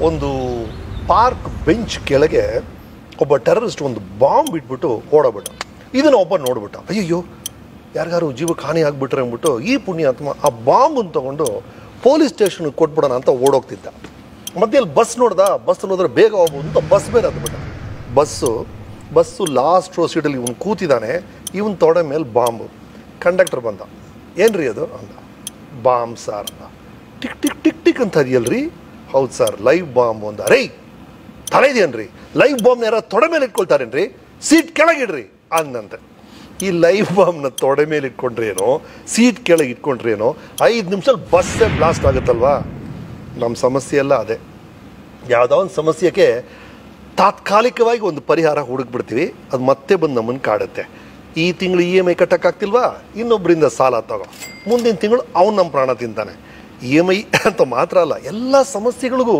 ಒಂದು park bench ಕೆಳಗೆ ಒಬ್ಬ ಟೆರರಿಸ್ಟ್ ಒಂದು ಬಾಂಬ್ ಬಿಟ್ಬಿಟ್ಟು ಓಡೋಗ್ಬಿಟ್ಟ. ಇದನ್ನು ಒಬ್ಬ ನೋಡ್ಬಿಟ್ಟ, ಅಯ್ಯಯ್ಯೋ ಯಾರಿಗಾರು ಜೀವಕ್ಕೆ ಹಾನಿ ಆಗ್ಬಿಟ್ರೆ ಅಂದ್ಬಿಟ್ಟು ಈ ಪುಣ್ಯಾತ್ಮ ಆ ಬಾಂಬನ್ನು ತೊಗೊಂಡು ಪೊಲೀಸ್ ಸ್ಟೇಷನ್ಗೆ ಕೊಟ್ಬಿಡೋಣ ಅಂತ ಓಡೋಗ್ತಿದ್ದ. ಮಧ್ಯದಲ್ಲಿ ಬಸ್ ನೋಡ್ದ, ಬಸ್ ನೋಡಿದ್ರೆ ಬೇಗ ಹೋಗ್ಬೋದು ಅಂತ ಬಸ್ ಬೇರೆ ಹತ್ಬಿಟ್ಟ. ಬಸ್ಸು ಲಾಸ್ಟ್ ರೋ ಸೀಟಲ್ಲಿ ಇವನು ಕೂತಿದ್ದಾನೆ, ಇವನ್ ತೊಡೆ ಮೇಲೆ ಬಾಂಬು. ಕಂಡಕ್ಟರ್ ಬಂದ, ಏನ್ರಿ ಅದು ಅಂದ. ಬಾಂಬ್ ಸಾರ್ ಅಂದ. ಟಿಕ್ ಟಿಕ್ ಟಿಕ್ ಟಿಕ್ ಅಂತ ಇದೆಯಲ್ರಿ? ಹೌದು ಸರ್, ಲೈವ್ ಬಾಂಬ್ ಅಂದ. ರೈ ತಲೆ ಇದೆಯನ್ರಿ, ಲೈವ್ ಬಾಂಬ್ನ ಯಾರು ತೊಡೆ ಮೇಲೆ ಇಟ್ಕೊಳ್ತಾರೇನ್ರಿ, ಸೀಟ್ ಕೆಳಗಿಡ್ರಿ ಅಂದಂತೆ. ಈ ಲೈವ್ ಬಾಂಬ್ನ ತೊಡೆ ಮೇಲೆ ಇಟ್ಕೊಂಡ್ರೇನೋ, ಸೀಟ್ ಕೆಳಗೆ ಇಟ್ಕೊಂಡ್ರೇನೋ 5 ನಿಮಿಷದಲ್ಲಿ ಬಸ್ಸೇ ಬ್ಲಾಸ್ಟ್ ಆಗುತ್ತಲ್ವಾ. ನಮ್ಮ ಸಮಸ್ಯೆ ಎಲ್ಲ ಅದೇ. ಯಾವುದೋ ಒಂದು ಸಮಸ್ಯೆಗೆ ತಾತ್ಕಾಲಿಕವಾಗಿ ಒಂದು ಪರಿಹಾರ ಹುಡುಕ್ಬಿಡ್ತೀವಿ, ಅದು ಮತ್ತೆ ಬಂದು ನಮ್ಮನ್ನು ಕಾಡುತ್ತೆ. ಈ ತಿಂಗಳು EMI ಕಟ್ಟೋಕ್ಕಾಗ್ತಿಲ್ವಾ, ಇನ್ನೊಬ್ಬರಿಂದ ಸಾಲ ತಗೋ, ಮುಂದಿನ ತಿಂಗಳು ಅವ್ನು ನಮ್ಮ ಪ್ರಾಣ ತಿಂತಾನೆ. EMI ಅಂತ ಮಾತ್ರ ಅಲ್ಲ, ಎಲ್ಲ ಸಮಸ್ಯೆಗಳಿಗೂ